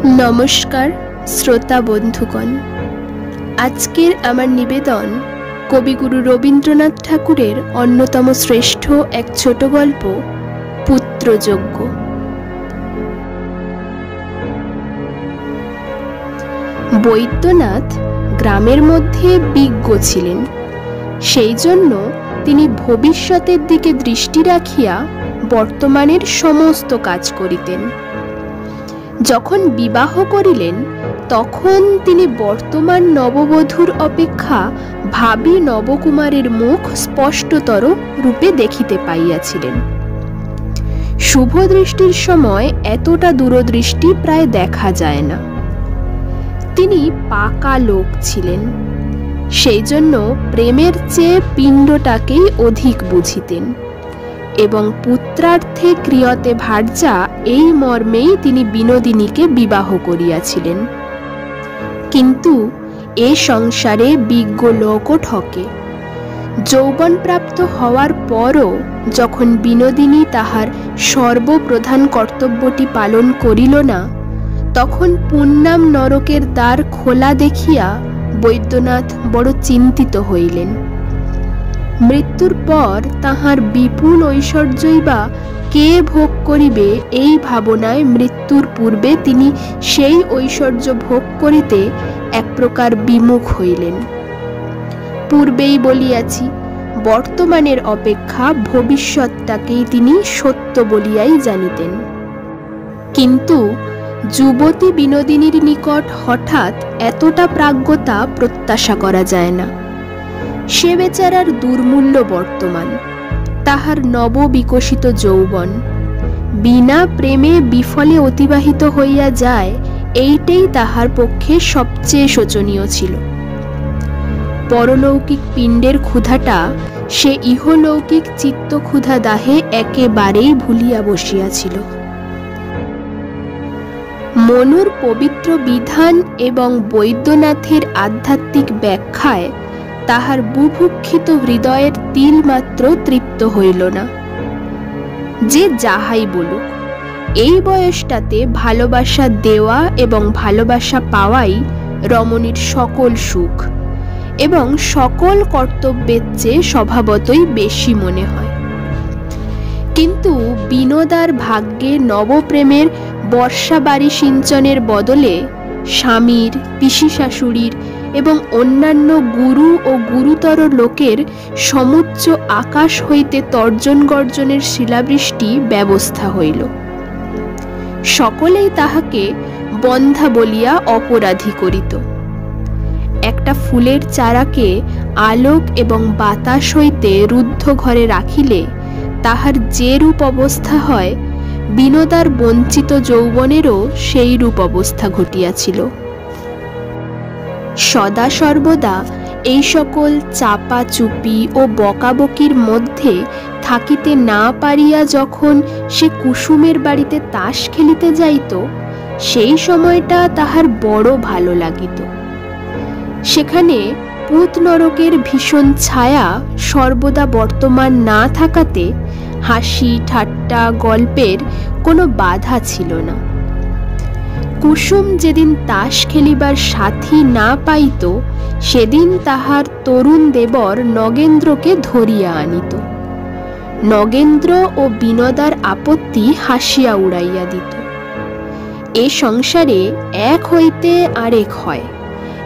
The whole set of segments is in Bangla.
नमस्कार श्रोता बंधुगण। आजकेर आमार निवेदन कविगुरु रवीन्द्रनाथ ठाकुरेर अन्यतम श्रेष्ठ एक छोट गल्प पुत्रयज्ञ। বৈদ্যনাথ গ্রামের মধ্যে বিজ্ঞ ছিলেন, সেই জন্য তিনি ভবিষ্যতের দিকে দৃষ্টি রাখিয়া বর্তমানের সমস্ত কাজ করিতেন। যখন বিবাহ করিলেন তখন তিনি বর্তমান নববধূর অপেক্ষা ভাবী নবকুমারের মুখ স্পষ্টতর রূপে দেখিতে পাইয়াছিলেন। শুভ দৃষ্টির সময় এতটা দূরদৃষ্টি প্রায় দেখা যায় না। তিনি পাকা লোক ছিলেন, সেই জন্য প্রেমের চেয়ে পিণ্ডটাকেই অধিক বুঝিতেন এবং পুত্রার্থে ক্রিয়তে ভার্যা এই মর্মেই তিনি বিনোদিনীকে বিবাহ করিয়াছিলেন। কিন্তু এ সংসারে বিজ্ঞ লোকও ঠকে। যৌবন প্রাপ্ত হওয়ার পরও যখন বিনোদিনী তাহার সর্বপ্রধান কর্তব্যটি পালন করিল না, তখন পুণ্যাম নরকের দ্বার খোলা দেখিয়া বৈদ্যনাথ বড় চিন্তিত হইলেন। মৃত্যুর পর তাহার বিপুল ঐশ্বর্যই বা কে ভোগ করিবে, এই ভাবনায় মৃত্যুর পূর্বে তিনি সেই ঐশ্বর্য ভোগ করিতে এক প্রকার বিমুখ হইলেন। পূর্বেই বলিয়াছি, বর্তমানের অপেক্ষা ভবিষ্যৎটাকেই তিনি সত্য বলিয়াই জানিতেন। কিন্তু যুবতী বিনোদিনীর নিকট হঠাৎ এতটা প্রাজ্ঞতা প্রত্যাশা করা যায় না। সে বেচারার দুর্মূল্য বর্তমান, তাহার নববিকশিত যৌবন বিনা প্রেমে বিফলে অতিবাহিত হইয়া যায়, এইটাই তাহার পক্ষে সবচেয়ে শোচনীয় ছিল। পরলৌকিক পিণ্ডের ক্ষুধাটা সে ইহলৌকিক চিত্তক্ষুধা দাহে একেবারেই ভুলিয়া বসিয়াছিল। মনুর পবিত্র বিধান এবং বৈদ্যনাথের আধ্যাত্মিক ব্যাখ্যায় তাহার বুভুক্ষিত হৃদয়ের তিল মাত্র তৃপ্ত হইল না। যে যাহাই বলুক, এই বয়সটাতে ভালোবাসা দেওয়া এবং ভালোবাসা পাওয়াই রমণীর সকল সুখ এবং সকল কর্তব্যের চেয়ে স্বভাবতই বেশি মনে হয়। কিন্তু বিনোদার ভাগ্যে নবপ্রেমের বর্ষাবাড়ি সিঞ্চনের বদলে স্বামীর, পিসি শাশুড়ির এবং অন্যান্য গুরু ও গুরুতর লোকের সমুচ্চ আকাশ হইতে তর্জন গর্জনের শিলাবৃষ্টি ব্যবস্থা হইল। সকলেই তাহাকে বন্ধা বলিয়া অপরাধী করিত। একটা ফুলের চারাকে আলোক এবং বাতাস হইতে রুদ্ধ ঘরে রাখিলে তাহার যে রূপ অবস্থা হয়, বিনোদার বঞ্চিত যৌবনেরও সেই রূপ অবস্থা ঘটিয়াছিল। সদা সর্বদা এই সকল চাপা চুপি ও বকাবকির মধ্যে থাকিতে না পারিয়া যখন সে কুসুমের বাড়িতে তাস খেলিতে যাইত, সেই সময়টা তাহার বড় ভালো লাগিত। সেখানে পুত নরকের ভীষণ ছায়া সর্বদা বর্তমান না থাকাতে হাসি ঠাট্টা গল্পের কোনো বাধা ছিল না। কুসুম যেদিন তাস খেলিবার সাথী না পাইত, সেদিন তাহার তরুণ দেবর নগেন্দ্রকে ধরিয়া আনিত। নগেন্দ্র ও বিনোদার আপত্তি হাসিয়া উড়াইয়া দিত। এ সংসারে এক হইতে আরেক হয়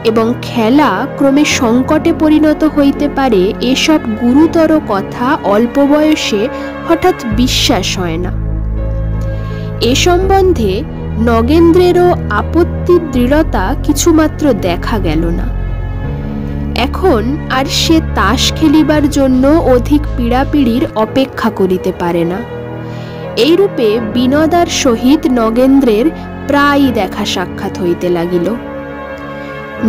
এবং খেলা ক্রমে সংকটে পরিণত হইতে পারে, এসব গুরুতর কথা অল্প বয়সে হঠাৎ বিশ্বাস হয় না। এ সম্বন্ধে নগেন্দ্রেরও আপত্তির দৃঢ়তা কিছুমাত্র দেখা গেল না। এখন আর সে তাস খেলিবার জন্য অধিক পীড়াপিড়ির অপেক্ষা করিতে পারে না। এইরূপে বিনোদার সহিত নগেন্দ্রের প্রায়ই দেখা সাক্ষাৎ হইতে লাগিল।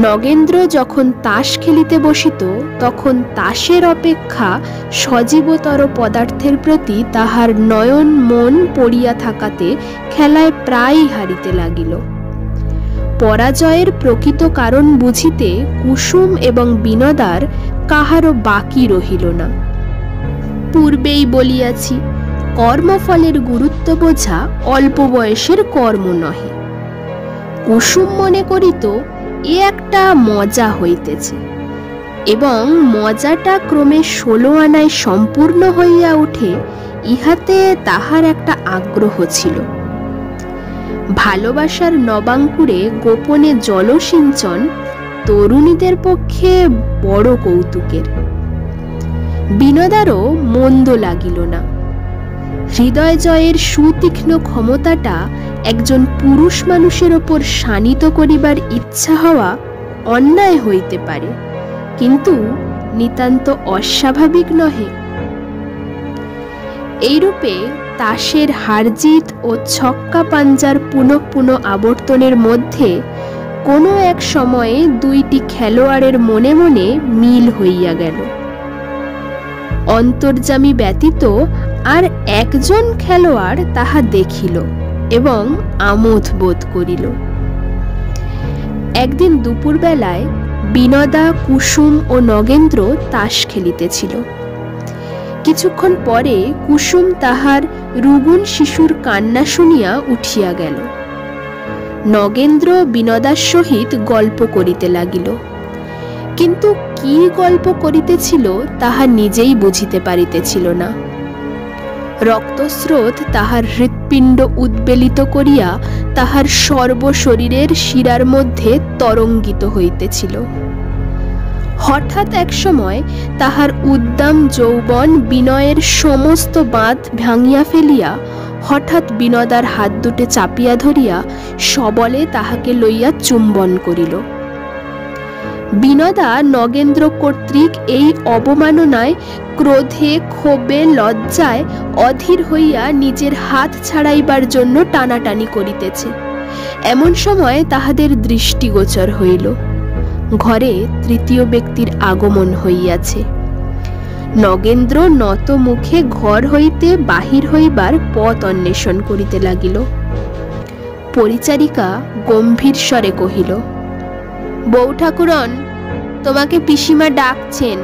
নগেন্দ্র যখন তাস খেলিতে বসিত, তখন তাসের অপেক্ষা সজীবতর পদার্থের প্রতি তাহার নয়ন মন পড়িয়া থাকাতে খেলায় প্রায়ই হারিতে লাগিল। পরাজয়ের প্রকৃত কারণ বুঝিতে কুসুম এবং বিনোদার কাহারও বাকি রহিল না। পূর্বেই বলিয়াছি, কর্মফলের গুরুত্ব বোঝা অল্প বয়সের কর্ম নহে। কুসুম মনে করিত এ একটা মজা হইতেছে, এবং মজাটা ক্রমে 16 আনায় সম্পূর্ণ হইয়া ওঠে, ইহাতে তাহার একটা আগ্রহ ছিল। ভালোবাসার নবাঙ্কুরে গোপনে জলসিঞ্চন তরুণীদের পক্ষে বড় কৌতুকের। বিনোদারও মন্দ লাগিল না। হৃদয় জয়ের সুতীক্ষ্ণ ক্ষমতাটা একজন পুরুষ মানুষের ওপর শানিত করিবার ইচ্ছা হওয়া অন্যায় হইতে পারে, কিন্তু নিতান্ত অস্বাভাবিক নহে। এইরূপে তাসের হারজিত ও ছক্কা পাঞ্জার পুনঃ পুনঃ আবর্তনের মধ্যে কোনো এক সময়ে দুইটি খেলোয়াড়ের মনে মনে মিল হইয়া গেল। অন্তর্যামী ব্যতীত আর একজন খেলোয়াড় তাহা দেখিল এবং আমোদ বোধ করিল। একদিন দুপুরবেলায় বিনোদা, কুসুম ও নগেন্দ্র তাস খেলিতেছিল। কিছুক্ষণ পরে কুসুম তাহার রুগুণ শিশুর কান্না শুনিয়া উঠিয়া গেল। নগেন্দ্র বিনোদার সহিত গল্প করিতে লাগিল, কিন্তু কি গল্প করিতেছিল তাহা নিজেই বুঝিতে পারিতেছিল না। রক্তস্রোত তাহার হৃৎপিণ্ড উদ্বেলিত করিয়া তাহার সর্বশরীরের শিরার মধ্যে তরঙ্গিত হইতেছিল। হঠাৎ এক সময় তাহার উদ্দাম যৌবন বিনয়ের সমস্ত বাঁধ ভাঙিয়া ফেলিয়া হঠাৎ বিনোদার হাত দুটে চাপিয়া ধরিয়া সবলে তাহাকে লইয়া চুম্বন করিল। বিনোদা নগেন্দ্র কর্তৃক এই অবমাননায় ক্রোধে, ক্ষোভে, লজ্জায় অধীর হইয়া নিজের হাত ছাড়াইবার জন্য টানাটানি করিতেছে। এমন সময় তাহাদের দৃষ্টিগোচর হইল, ঘরে তৃতীয় ব্যক্তির আগমন হইয়াছে। নগেন্দ্র নত মুখে ঘর হইতে বাহির হইবার পথ অন্বেষণ করিতে লাগিল। পরিচারিকা গম্ভীর স্বরে কহিল, বউ ঠাকুরন, তোমাকে পিসিমা ডাকছেন।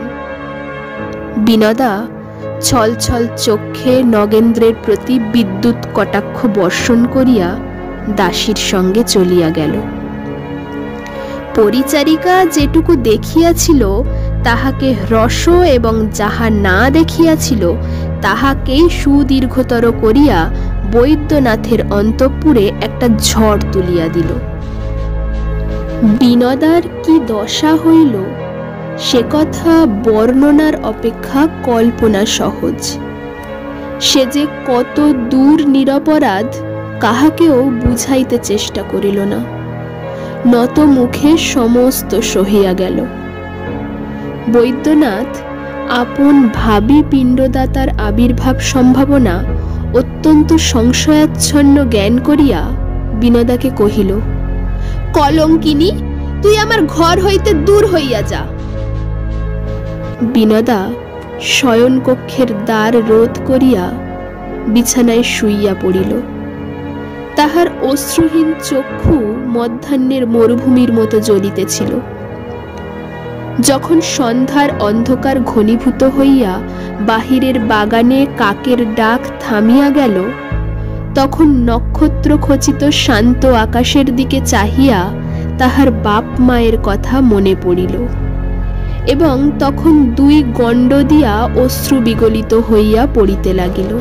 বিনোদা ছল ছল চক্ষে নগেন্দ্রের প্রতি বিদ্যুৎ কটাক্ষ বর্ষণ করিয়া দাসীর সঙ্গে চলিয়া গেল। পরিচারিকা যেটুকু দেখিয়াছিল তাহাকে হ্রস্ব এবং যাহা না দেখিয়াছিল তাহাকেই সুদীর্ঘতর করিয়া বৈদ্যনাথের অন্তঃপুরে একটা ঝড় তুলিয়া দিল। বিনোদার কি দশা হইল সে কথা বর্ণনার অপেক্ষা কল্পনা সহজ। সে যে কত দূর নিরপরাধ কাহাকেও বুঝাইতে চেষ্টা করিল না, নত মুখে সমস্ত সহিয়া গেল। বৈদ্যনাথ আপন ভাবী পিণ্ডদাতার আবির্ভাব সম্ভাবনা অত্যন্ত সংশয়াচ্ছন্ন জ্ঞান করিয়া বিনোদাকে কহিল, কলঙ্কিনী, তুই আমার ঘর হইতে দূর হইয়া যা। বিনোদা শয়নকক্ষের দ্বার রোধ করিয়া বিছানায় শুইয়া পড়িল। তাহার অশ্রুহীন চক্ষু মধ্যাহ্নের মরুভূমির মতো জ্বলিতেছিল। যখন সন্ধ্যার অন্ধকার ঘনীভূত হইয়া বাহিরের বাগানে কাকের ডাক থামিয়া গেল, তখন নক্ষত্র খচিত শান্ত আকাশের দিকে চাহিয়া তাহার বাপ মায়ের কথা মনে পড়িল, এবং তখন দুই গণ্ড দিয়া অশ্রু বিগলিত হইয়া পড়িতে লাগিল।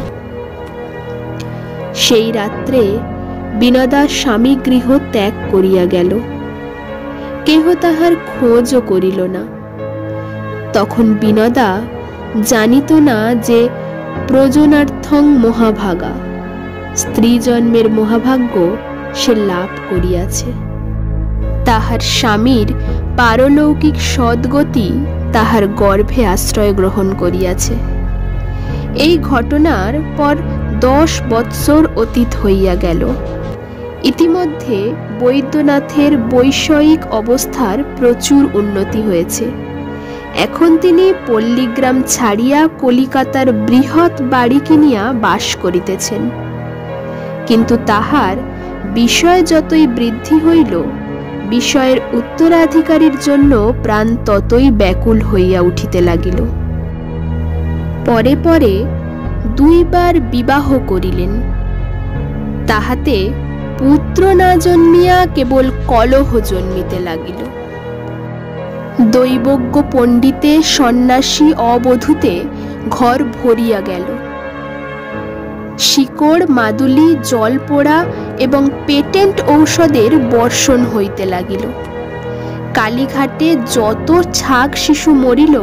সেই রাত্রে বিনোদা স্বামী গৃহ ত্যাগ করিয়া গেল। কেহ তাহার খোঁজও করিল না। তখন বিনোদা জানিত না যে প্রজনার্থং মহাভাগা, স্ত্রী জন্মের মহাভাগ্য সে লাভ করিয়াছে। তাহার স্বামীর পারলৌকিক সদ্গতি তাহার গর্ভে আশ্রয় গ্রহণ করিয়াছে। এই ঘটনার পর 10 বৎসর অতীত হইয়া গেল। ইতিমধ্যে বৈদ্যনাথের বৈষয়িক অবস্থার প্রচুর উন্নতি হয়েছে। এখন তিনি পল্লীগ্রাম ছাড়িয়া কলিকাতার বৃহৎ বাড়ি কিনিয়া বাস করিতেছেন। কিন্তু তাহার বিষয় যতই বৃদ্ধি হইল, বিষয়ের উত্তরাধিকারীর জন্য প্রাণ ততই ব্যাকুল হইয়া উঠিতে লাগিল। পরে পরে 2 বার বিবাহ করিলেন। তাহাতে পুত্র না জন্মিয়া কেবল কলহ জন্মিতে লাগিল। দৈবজ্ঞ পণ্ডিতে সন্ন্যাসী অবধূতে ঘর ভরিয়া গেল। শিকড় মাদুলি জলপোড়া এবং পেটেন্ট ঔষধের বর্ষণ হইতে লাগিল। কালীঘাটে যত ছাগ শিশু মরিল,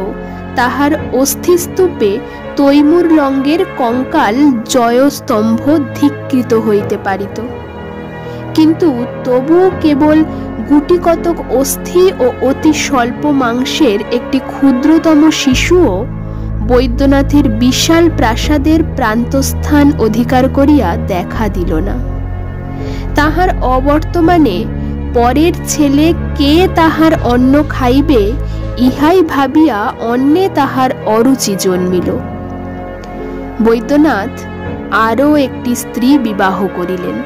তাহার অস্থিস্তূপে তৈমুর লঙ্গের কঙ্কাল জয়স্তম্ভ ধিক্কৃত হইতে পারিত, কিন্তু তবুও কেবল গুটিকতক অস্থি ও অতি স্বল্প মাংসের একটি ক্ষুদ্রতম শিশুও বৈদ্যনাথের বিশাল প্রাসাদের প্রান্তস্থান অধিকার করিয়া দেখা দিল না। তাহার অবর্তমানে পরের ছেলে কে তাহার অন্ন খাইবে, ইহাই ভাবিয়া অন্নে তাহার অরুচি জন্মিল। বৈদ্যনাথ আরও একটি স্ত্রী বিবাহ করিলেন,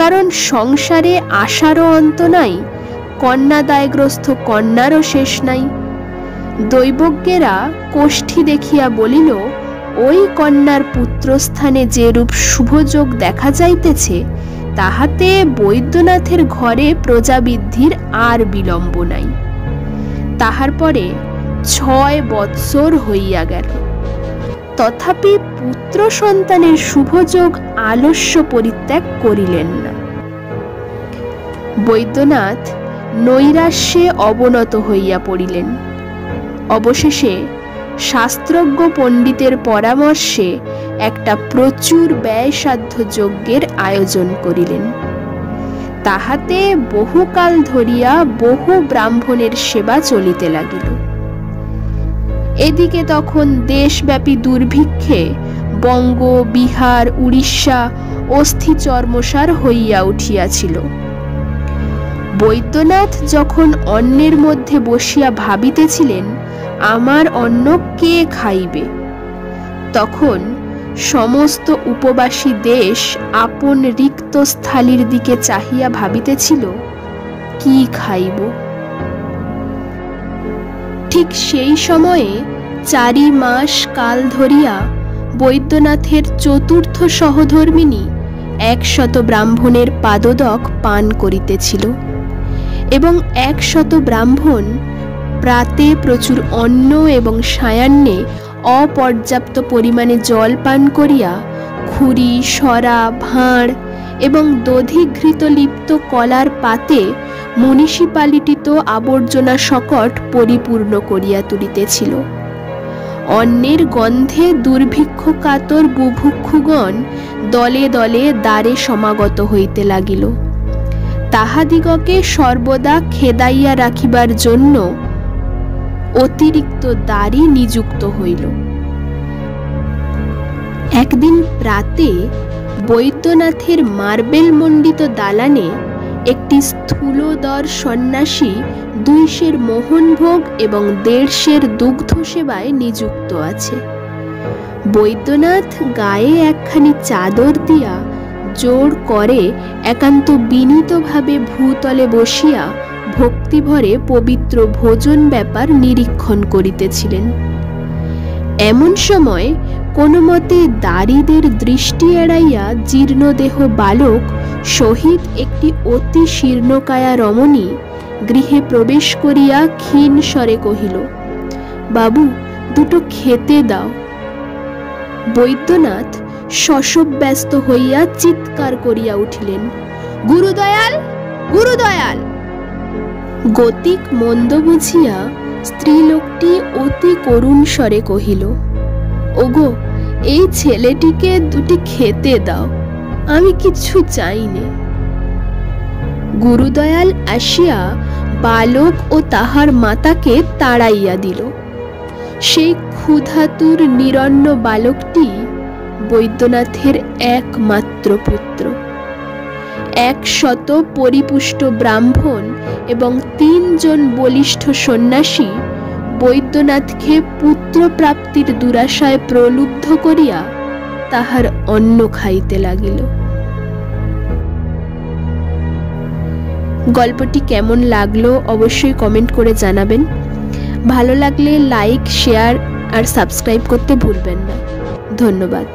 কারণ সংসারে আশারও অন্ত নাই, কন্যাদায়গ্রস্ত কন্যারও শেষ নাই। দৈবজ্ঞেরা কোষ্ঠী দেখিয়া বলিল, ওই কন্যার পুত্রস্থানে যেরূপ শুভযোগ দেখা যাইতেছে, তাহাতে বৈদ্যনাথের ঘরে প্রজাবৃদ্ধির আর বিলম্ব নাই। তাহার পরে 6 বৎসর হইয়া গেল, তথাপি পুত্র সন্তানের শুভযোগ আলস্য পরিত্যাগ করিলেন না। বৈদ্যনাথ নৈরাশ্যে অবনত হইয়া পড়িলেন। অবশেষে শাস্ত্রজ্ঞ পণ্ডিতের পরামর্শে একটা প্রচুর ব্যয়সাধ্য যজ্ঞের আয়োজন করিলেন। তাহাতে বহুকাল ধরিয়া বহু ব্রাহ্মণের সেবা চলিতে লাগিল। এদিকে তখন দেশব্যাপী দুর্ভিক্ষে বঙ্গ, বিহার, উড়িষ্যা অস্থি চর্মসার হইয়া উঠিয়াছিল। বৈদ্যনাথ যখন অন্নের মধ্যে বসিয়া ভাবিতেছিলেন, আমার অন্ন কে খাইবে, তখন সমস্ত উপবাসী দেশ আপন রিক্ত স্থলির দিকে চাহিয়া ভাবিতেছিল, কি খাইব। ঠিক সেই সময়ে 4 মাস কাল ধরিয়া বৈদ্যনাথের চতুর্থ সহধর্মিণী 100 ব্রাহ্মণের পাদদক পান করিতেছিল, এবং 100 ব্রাহ্মণ প্রাতে প্রচুর অন্ন এবং সায়ান্নে অপর্যাপ্ত পরিমাণে জল পান করিয়া খুরি, সরা, ভাঁড় এবং দধিঘৃত লিপ্ত কলার পাতে মিউনিসিপালিটিত আবর্জনা শকট পরিপূর্ণ করিয়া তুলিতেছিল। অন্নের গন্ধে দুর্ভিক্ষ কাতর বুভুক্ষুগণ দলে দলে দ্বারে সমাগত হইতে লাগিল। তাহাদিগকে সর্বদা খেদাইয়া রাখিবার জন্য অতিরিক্ত দ্বারী নিযুক্ত হইল। একদিন প্রাতে বৈদ্যনাথের মার্বেল মণ্ডিত দালানে একটি স্থূলদর সন্ন্যাসী 200 মোহনভোগ এবং 150 দুগ্ধ সেবায় নিযুক্ত আছে। বৈদ্যনাথ গায়ে একখানি চাদর দিয়া জোর করে একান্ত বিনীতভাবে ভূতলে বসিয়া ভক্তিভরে পবিত্র ভোজন ব্যাপার নিরীক্ষণ করিতেছিলেন। এমন সময় কোনো মতে দারীদের দৃষ্টি এড়াইয়া জীর্ণদেহ বালক সহিত একটি অতি শীর্ণকায়া রমণী গৃহে প্রবেশ করিয়া ক্ষীণ স্বরে কহিল, বাবু, দুটো খেতে দাও। বৈদ্যনাথ শশব্যস্ত হইয়া চিৎকার করিয়া উঠিলেন, গুরুদয়াল, গুরুদয়াল। গতিক মন্দ বুঝিয়া স্ত্রীলোকটি অতি করুণ স্বরে কহিল, ওগো, এই ছেলেটিকে দুটি খেতে দাও, আমি কিছু চাই নে। গুরুদয়াল আসিয়া বালক ও তাহার মাতাকে তাড়াইয়া দিল। সেই ক্ষুধাতুর নিরন্ন বালকটি বৈদ্যনাথের একমাত্র পুত্র। 100 পরিপুষ্ট ব্রাহ্মণ এবং 3 জন বলিষ্ঠ সন্ন্যাসী বৈদ্যনাথকে পুত্র প্রাপ্তির দুরাশায় প্রলুব্ধ করিয়া তাহার অন্ন খাইতে লাগিল। গল্পটি কেমন লাগলো অবশ্যই কমেন্ট করে জানাবেন। ভালো লাগলে লাইক, শেয়ার আর সাবস্ক্রাইব করতে ভুলবেন না। ধন্যবাদ।